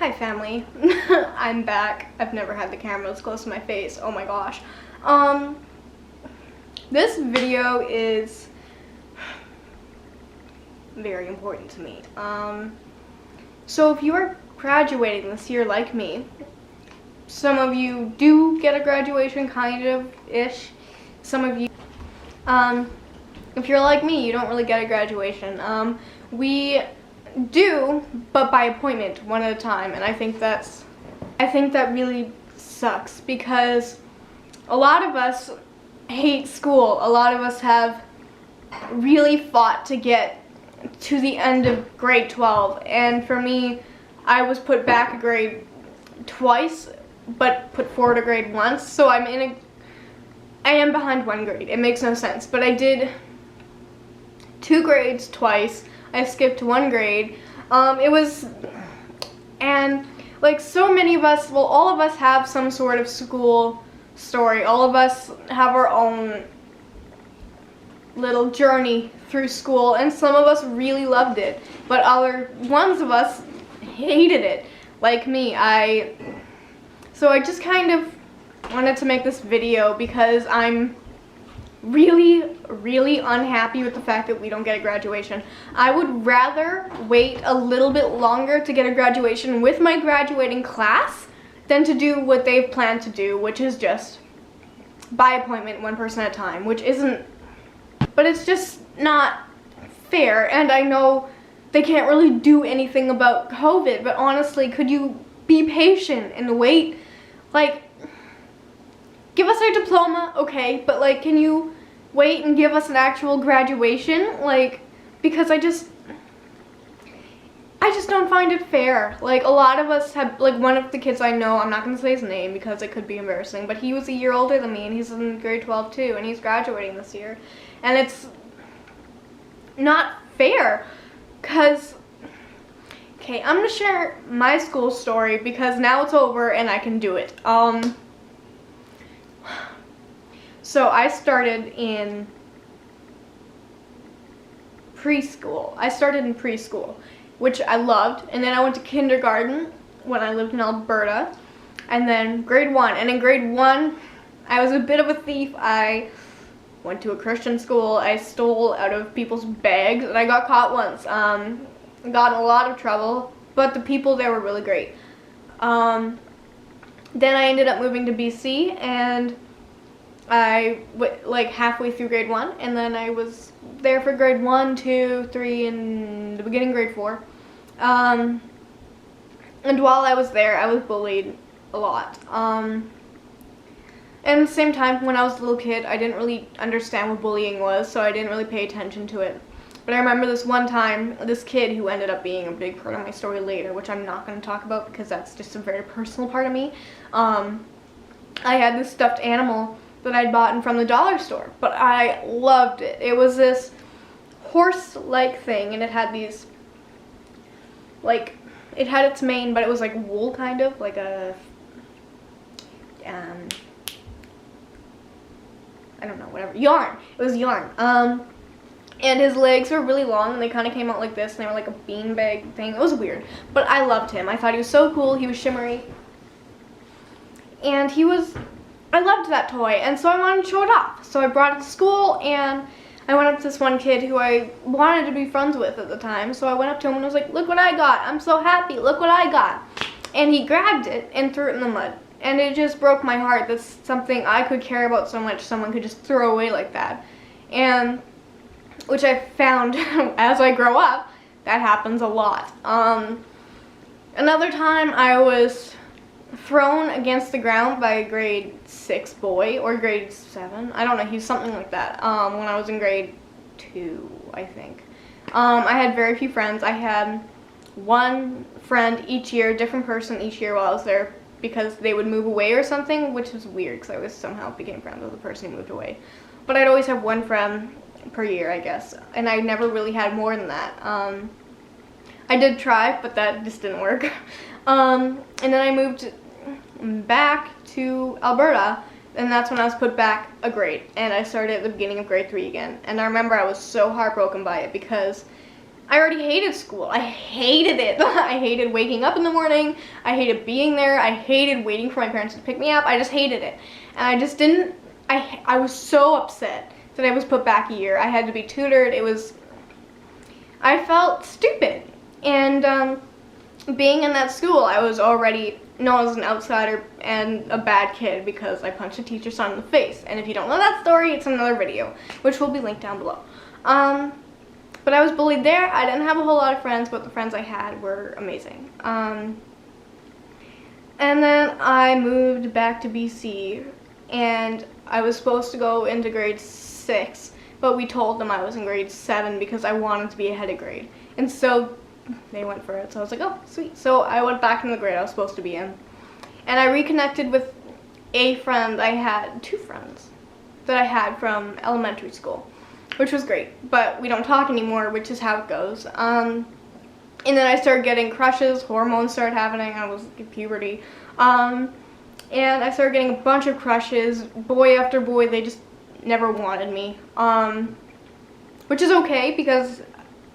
Hi family, I'm back. I've never had the camera this close to my face. Oh my gosh. This video is very important to me. So if you are graduating this year like me, some of you do get a graduation, kind of-ish. Some of you, if you're like me, you don't really get a graduation. We do, but by appointment, one at a time, and I think that really sucks because a lot of us hate school. A lot of us have really fought to get to the end of grade 12, and for me, I was put back a grade twice, but put forward a grade once, so I am behind one grade. It makes no sense, but I did 2 grades twice. I skipped 1 grade. And like so many of us, well, all of us have some sort of school story. All of us have our own little journey through school, and some of us really loved it, but other ones of us hated it, like me. So I just kind of wanted to make this video because I'm really unhappy with the fact that we don't get a graduation. I would rather wait a little bit longer to get a graduation with my graduating class than to do what they've planned to do, which is just by appointment, one person at a time, which isn't, but it's just not fair. And I know they can't really do anything about COVID, but honestly, could you be patient and wait? Like, give us our diploma, okay, but like, can you wait and give us an actual graduation? Like, because I just don't find it fair. Like, a lot of us have, like, one of the kids I know, I'm not gonna say his name because it could be embarrassing, but he was a year older than me, and he's in grade 12 too, and he's graduating this year. And it's not fair, because, okay, I'm gonna share my school story because now it's over and I can do it. So I started in preschool. Which I loved, and then I went to kindergarten when I lived in Alberta, and then grade 1. And in grade 1, I was a bit of a thief. I went to a Christian school. I stole out of people's bags, and I got caught once. Got in a lot of trouble, but the people there were really great. Then I ended up moving to BC, and I like halfway through grade 1, and then I was there for grade 1, 2, 3, and the beginning of grade 4. And while I was there, I was bullied a lot. And at the same time, when I was a little kid, I didn't really understand what bullying was, so I didn't really pay attention to it. But I remember this one time, this kid who ended up being a big part of my story later, which I'm not going to talk about because that's just a very personal part of me. I had this stuffed animal that I'd bought from the dollar store, but I loved it. It was this horse-like thing, and it had these, like, it had its mane, but it was like wool, kind of, like a, I don't know, whatever, yarn. It was yarn. And his legs were really long, and they kind of came out like this, and they were like a beanbag thing. It was weird, but I loved him. I thought he was so cool. He was shimmery, and I loved that toy, and so I wanted to show it off. So I brought it to school, and I went up to this one kid who I wanted to be friends with at the time. So I went up to him and was like, look what I got. I'm so happy. Look what I got. And he grabbed it and threw it in the mud. And it just broke my heart. That's something I could care about so much someone could just throw away like that. And which I found as I grow up, that happens a lot. Another time I was thrown against the ground by a grade 6 boy, or grade 7, I don't know, he's something like that, when I was in grade 2, I think. I had very few friends. I had one friend each year, different person each year while I was there, because they would move away or something, which was weird, because I was somehow became friends with the person who moved away. But I'd always have one friend per year, I guess, and I never really had more than that. I did try, but that just didn't work. And then I moved back to Alberta, and that's when I was put back a grade, and I started at the beginning of grade 3 again. And I remember I was so heartbroken by it because I already hated school. I hated it. I hated waking up in the morning. I hated being there. I hated waiting for my parents to pick me up. I just hated it. And I just didn't, I was so upset that I was put back a year. I had to be tutored. I felt stupid. And being in that school, I was already known as an outsider and a bad kid because I punched a teacher's son in the face. And if you don't know that story, it's another video, which will be linked down below. But I was bullied there. I didn't have a whole lot of friends, but the friends I had were amazing. And then I moved back to BC, and I was supposed to go into grade 6, but we told them I was in grade 7 because I wanted to be ahead of grade. And so they went for it, so I was like, oh, sweet. So I went back in the grade I was supposed to be in. And I reconnected with a friend. I had 2 friends that I had from elementary school, which was great, but we don't talk anymore, which is how it goes. And then I started getting crushes, hormones started happening, I was in puberty. And I started getting a bunch of crushes, boy after boy. They just never wanted me. Which is okay, because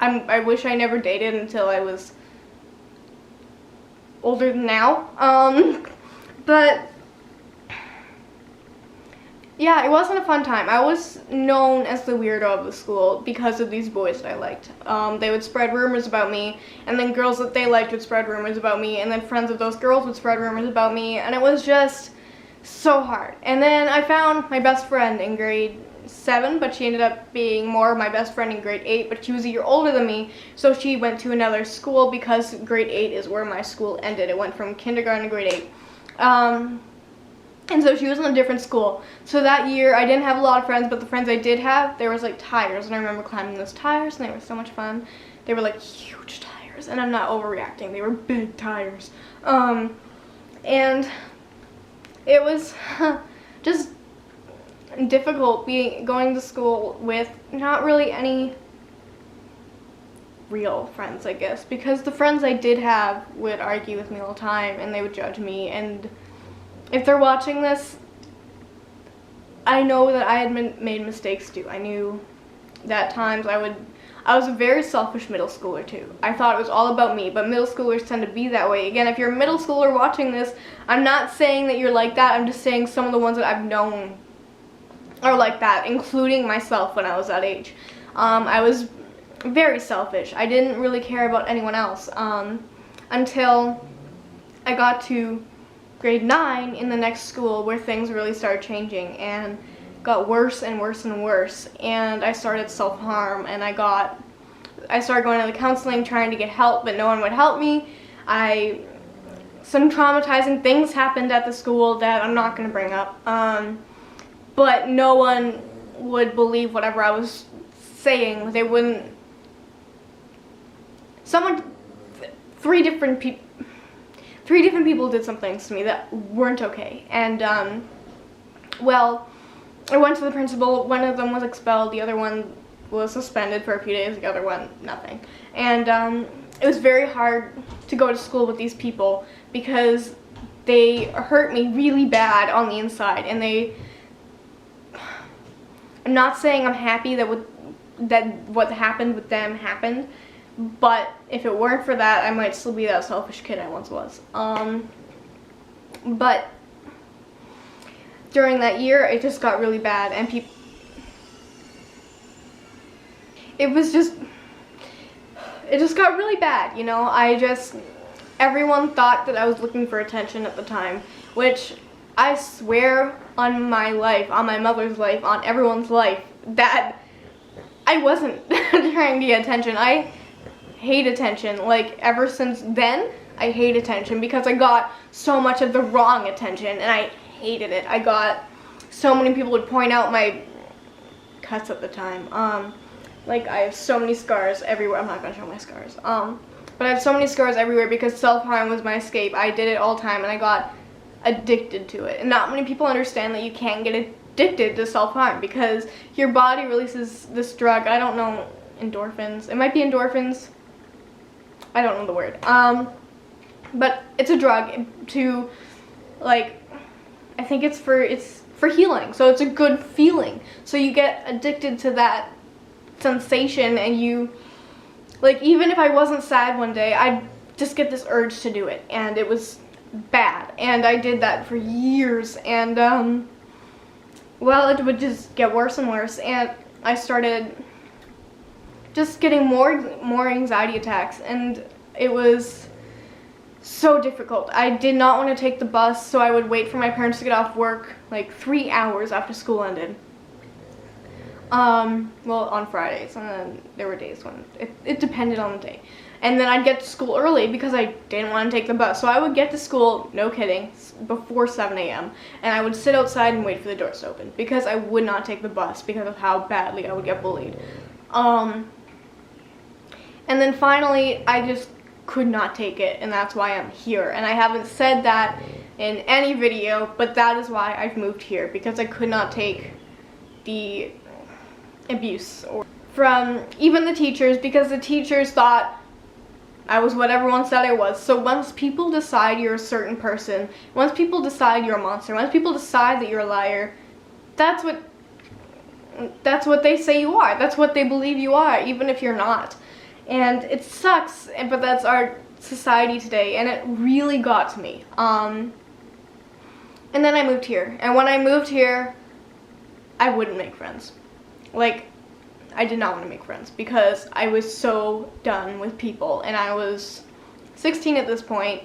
I wish I never dated until I was older than now. But yeah, it wasn't a fun time. I was known as the weirdo of the school because of these boys that I liked. They would spread rumors about me, and then girls that they liked would spread rumors about me, and then friends of those girls would spread rumors about me, and it was just so hard. And then I found my best friend in grade 7, but she ended up being more of my best friend in grade 8, but she was a year older than me, so she went to another school because grade 8 is where my school ended. It went from kindergarten to grade 8. And so she was in a different school. So that year, I didn't have a lot of friends, but the friends I did have, there was like tires. And I remember climbing those tires, and they were so much fun. They were like huge tires, and I'm not overreacting. They were big tires. And it was just difficult going to school with not really any real friends, I guess. Because the friends I did have would argue with me all the time, and they would judge me. And if they're watching this, I know that I had made mistakes too. I knew that at times I was a very selfish middle schooler too. I thought it was all about me, but middle schoolers tend to be that way. Again, if you're a middle schooler watching this, I'm not saying that you're like that. I'm just saying some of the ones that I've known are like that, including myself when I was that age. I was very selfish. I didn't really care about anyone else until I got to grade 9 in the next school, where things really started changing and got worse and worse and worse. And I started self-harm, and I started going to the counseling trying to get help, but no one would help me. Some traumatizing things happened at the school that I'm not going to bring up, but no one would believe whatever I was saying. They wouldn't. Three different people did some things to me that weren't okay. And, well, I went to the principal. One of them was expelled. The other one was suspended for a few days. The other one, nothing. And it was very hard to go to school with these people because they hurt me really bad on the inside. And I'm not saying I'm happy that what happened with them happened, but if it weren't for that, I might still be that selfish kid I once was. But during that year, it just got really bad, and it just got really bad, you know. Everyone thought that I was looking for attention at the time, which I swear on my life, on my mother's life, on everyone's life, that I wasn't trying to get attention. I hate attention. Like, ever since then, I hate attention because I got so much of the wrong attention, and I hated it. So many people would point out my cuts at the time. Like, I have so many scars everywhere. I'm not gonna show my scars. But I have so many scars everywhere because self-harm was my escape. I did it all the time, and I got addicted to it. And not many people understand that you can't get addicted to self-harm because your body releases this drug. I don't know, endorphins. It might be endorphins. I don't know the word. But it's a drug to, like, I think it's for healing. So it's a good feeling. So you get addicted to that sensation, and you Like, even if I wasn't sad one day, I'd just get this urge to do it, and it was bad. And I did that for years, and well, it would just get worse and worse, and I started just getting more anxiety attacks, and it was so difficult. I did not want to take the bus, so I would wait for my parents to get off work like 3 hours after school ended. Well, on Fridays, and then there were days when it depended on the day. And then I'd get to school early because I didn't want to take the bus. So I would get to school, no kidding, before 7 a.m. And I would sit outside and wait for the doors to open because I would not take the bus because of how badly I would get bullied. And then finally, I just could not take it, and that's why I'm here. And I haven't said that in any video, but that is why I've moved here, because I could not take the abuse from even the teachers, because the teachers thought I was what everyone said I was. So once people decide you're a certain person, once people decide you're a monster, once people decide that you're a liar, that's what they say you are. That's what they believe you are, even if you're not. And it sucks, but that's our society today, and it really got to me. And then I moved here, and when I moved here, I wouldn't make friends. Like, I did not want to make friends because I was so done with people, and I was 16 at this point,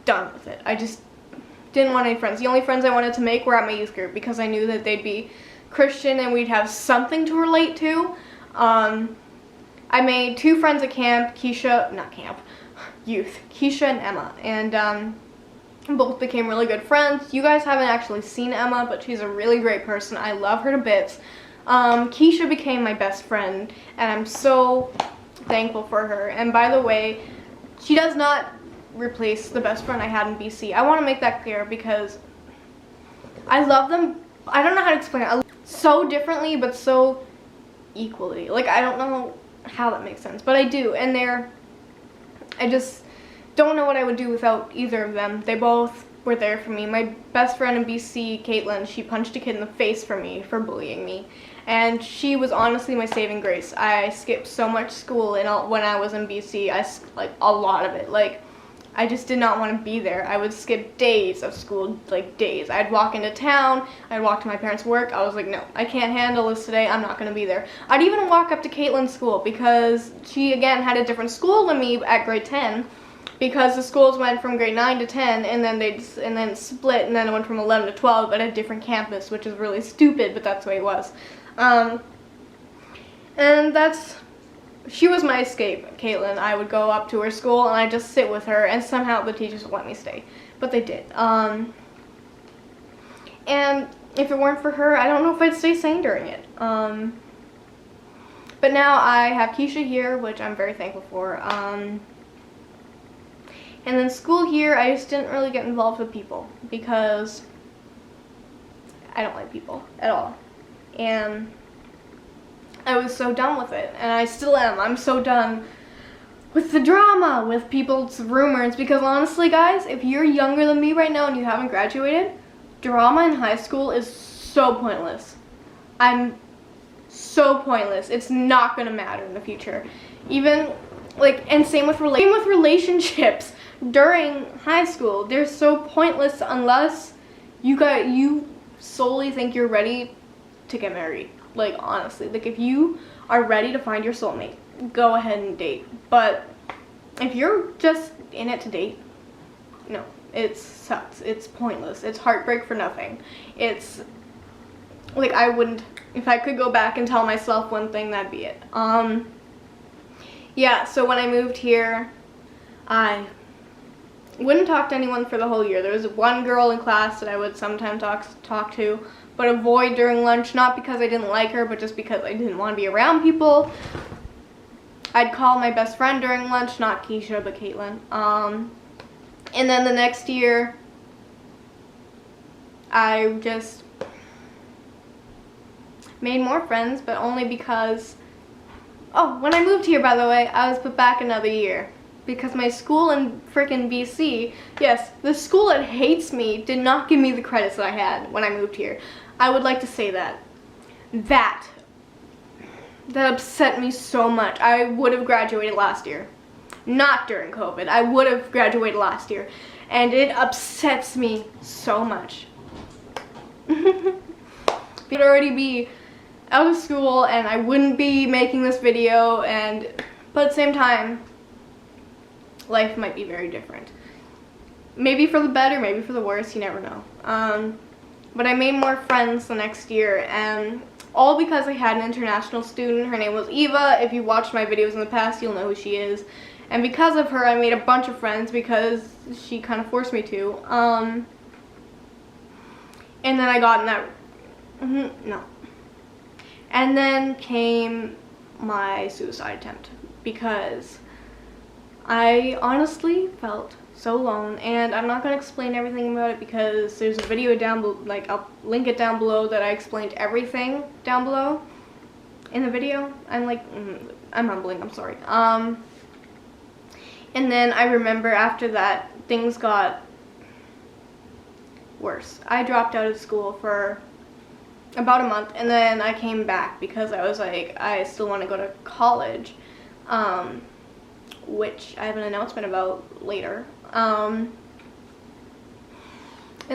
done with it. I just didn't want any friends. The only friends I wanted to make were at my youth group because I knew that they'd be Christian and we'd have something to relate to. I made 2 friends at camp, youth, Keisha and Emma, and both became really good friends. You guys haven't actually seen Emma, but she's a really great person. I love her to bits. Keisha became my best friend, and I'm so thankful for her. And by the way, she does not replace the best friend I had in BC. I want to make that clear because I love them. I don't know how to explain it. So differently, but so equally. Like, I don't know how that makes sense, but I do. And I just don't know what I would do without either of them. They both were there for me. My best friend in BC, Caitlin, she punched a kid in the face for me for bullying me, and she was honestly my saving grace. I skipped so much school when I was in BC. Like a lot of it. Like, I just did not want to be there. I would skip days of school, like days. I'd walk into town, I'd walk to my parents' work. I was like, no, I can't handle this today. I'm not going to be there. I'd even walk up to Caitlin's school because she, again, had a different school than me at grade 10. Because the schools went from grade 9 to 10, and then split, and then it went from 11 to 12 at a different campus, which is really stupid, but that's the way it was. And she was my escape, Caitlin. I would go up to her school, and I'd just sit with her, and somehow the teachers would let me stay. But they did. And if it weren't for her, I don't know if I'd stay sane during it. But now I have Keisha here, which I'm very thankful for. And then school here, I just didn't really get involved with people because I don't like people at all. And I was so done with it, and I still am. I'm so done with the drama, with people's rumors, because honestly, guys, if you're younger than me right now and you haven't graduated, drama in high school is so pointless. I'm so pointless. It's not going to matter in the future. Even, like, and same with relationships. During high school, they're so pointless unless you solely think you're ready to get married. Like, honestly, like, if you are ready to find your soulmate, go ahead and date. But if you're just in it to date, no, it sucks. It's pointless. It's heartbreak for nothing. It's like, I wouldn't, if I could go back and tell myself one thing, that'd be it. Yeah, so when I moved here, I wouldn't talk to anyone for the whole year. There was one girl in class that I would sometimes talk to, but avoid during lunch, not because I didn't like her, but just because I didn't want to be around people. I'd call my best friend during lunch, not Keisha, but Caitlin. And then the next year, I just made more friends, but only because, oh, when I moved here, by the way, I was put back another year. Because my school in frickin' BC, yes, the school that hates me did not give me the credits that I had when I moved here. I would like to say that. that upset me so much. I would have graduated last year. Not during COVID. I would have graduated last year. And it upsets me so much. I'd already be out of school and I wouldn't be making this video, but at the same time, life might be very different. Maybe for the better, maybe for the worse, you never know. But I made more friends the next year, and all because I had an international student. Her name was Eva. If you watched my videos in the past, you'll know who she is. And because of her, I made a bunch of friends because she kind of forced me to. And then I got in that, no. And then came my suicide attempt because I honestly felt so alone, and I'm not going to explain everything about it because there's a video down below, like I'll link it down below, that I explained everything down below in the video. I'm like, I'm mumbling, I'm sorry. And then I remember after that, things got worse. I dropped out of school for about a month, and then I came back because I was like, I still want to go to college, which I have an announcement about later. And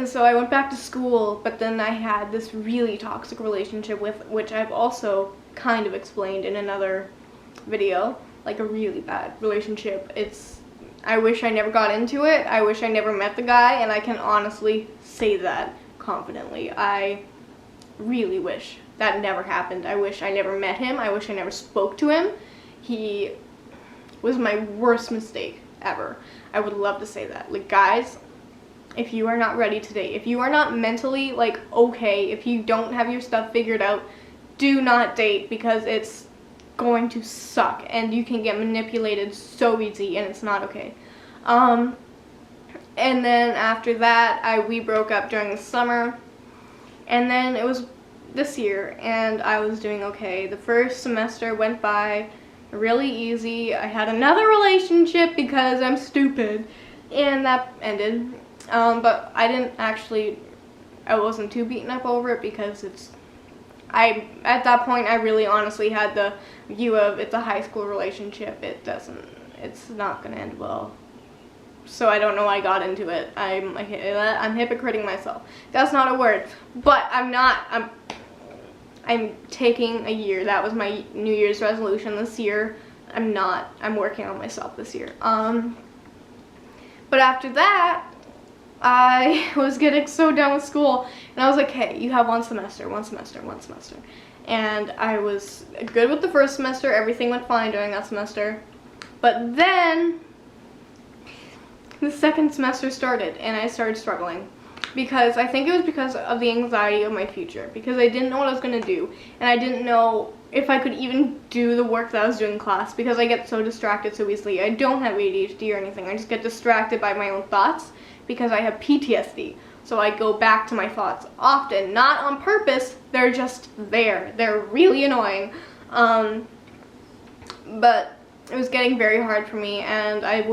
so I went back to school, but then I had this really toxic relationship which I've also kind of explained in another video, like a really bad relationship. I wish I never got into it. I wish I never met the guy, and I can honestly say that confidently. I really wish that never happened. I wish I never met him. I wish I never spoke to him. He was my worst mistake ever. I would love to say that. Like, guys, if you are not ready to date, if you are not mentally, like, okay, if you don't have your stuff figured out, do not date, because it's going to suck and you can get manipulated so easy, and it's not okay. And then after that, we broke up during the summer, and then it was this year, and I was doing okay. The first semester went by really easy. I had another relationship because I'm stupid, and that ended. But I wasn't too beaten up over it because at that point, I really honestly had the view of it's a high school relationship. It's not gonna end well. So I don't know why I got into it. I'm hypocriting myself. That's not a word, but I'm taking a year. That was my New Year's resolution this year. I'm working on myself this year. But after that, I was getting so done with school, and I was like, hey, you have one semester. And I was good with the first semester. Everything went fine during that semester. But then the second semester started, and I started struggling. Because I think it was because of the anxiety of my future. Because I didn't know what I was going to do. And I didn't know if I could even do the work that I was doing in class. Because I get so distracted so easily. I don't have ADHD or anything. I just get distracted by my own thoughts. Because I have PTSD. So I go back to my thoughts often. Not on purpose. They're just there. They're really annoying. But it was getting very hard for me, and I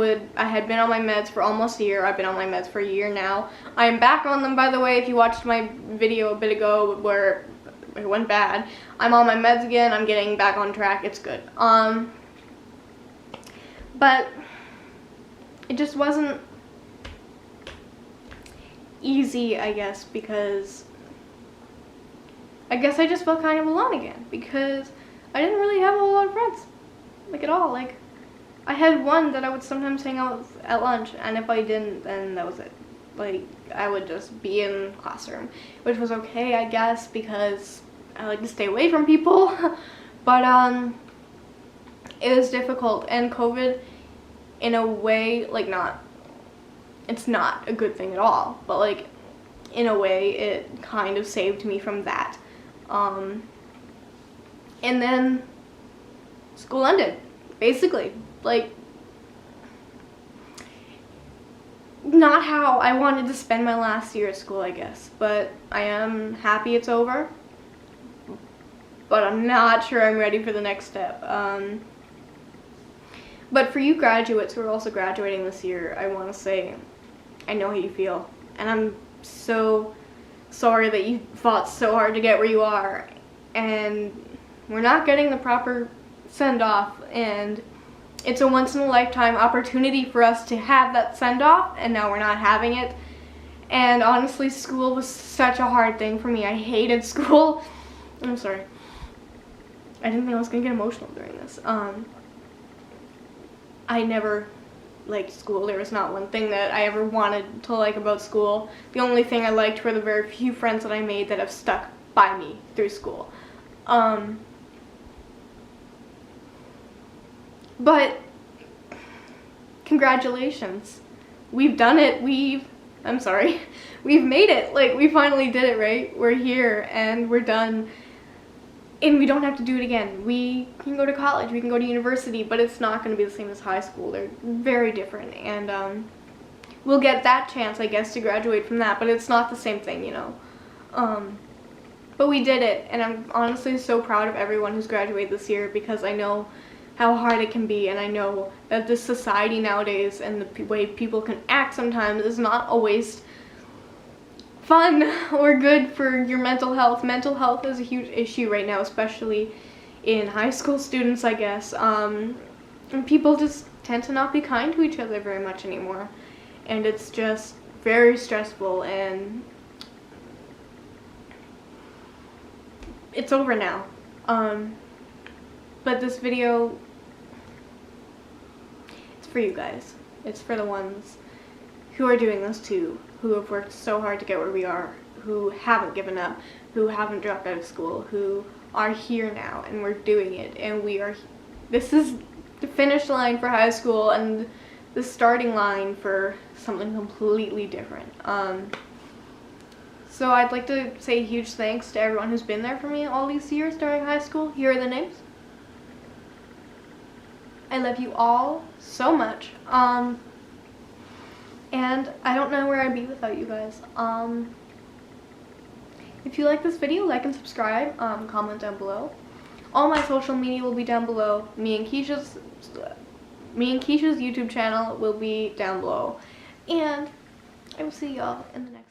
had been on my meds for almost a year. I've been on my meds for a year now. I'm back on them, by the way. If you watched my video a bit ago where it went bad, I'm on my meds again. I'm getting back on track. It's good. But it just wasn't easy, I guess, because I guess I just felt kind of alone again, because I didn't really have a whole lot of friends. Like, at all. Like, I had one that I would sometimes hang out with at lunch, and if I didn't, then that was it. Like, I would just be in the classroom, which was okay, I guess, because I like to stay away from people. But it was difficult, and COVID, in a way, like, it's not a good thing at all, but, like, in a way, it kind of saved me from that. And then school ended, basically. Like, not how I wanted to spend my last year at school, I guess, but I am happy it's over, but I'm not sure I'm ready for the next step. But for you graduates who are also graduating this year, I want to say, I know how you feel, and I'm so sorry that you fought so hard to get where you are, and we're not getting the proper send-off, and it's a once-in-a-lifetime opportunity for us to have that send-off, and now we're not having it. And honestly, school was such a hard thing for me. I hated school. I'm sorry. I didn't think I was going to get emotional during this. I never liked school. There was not one thing that I ever wanted to like about school. The only thing I liked were the very few friends that I made that have stuck by me through school. But congratulations. We've done it. We've made it. Like, we finally did it, right? We're here and we're done. And we don't have to do it again. We can go to college, we can go to university, but it's not going to be the same as high school. They're very different, and we'll get that chance, I guess, to graduate from that, but it's not the same thing, you know. But we did it, and I'm honestly so proud of everyone who's graduated this year, because I know how hard it can be, and I know that this society nowadays and the way people can act sometimes is not always fun or good for your mental health. Mental health is a huge issue right now, especially in high school students, I guess. And people just tend to not be kind to each other very much anymore. And it's just very stressful, and it's over now. But this video, it's for you guys. It's for the ones who are doing this too, who have worked so hard to get where we are, who haven't given up, who haven't dropped out of school, who are here now, and we're doing it, and this is the finish line for high school and the starting line for something completely different. So I'd like to say a huge thanks to everyone who's been there for me all these years during high school. Here are the names. I love you all so much. And I don't know where I'd be without you guys. If you like this video, like and subscribe, comment down below. All my social media will be down below. Me and Keesha's YouTube channel will be down below. And I will see y'all in the next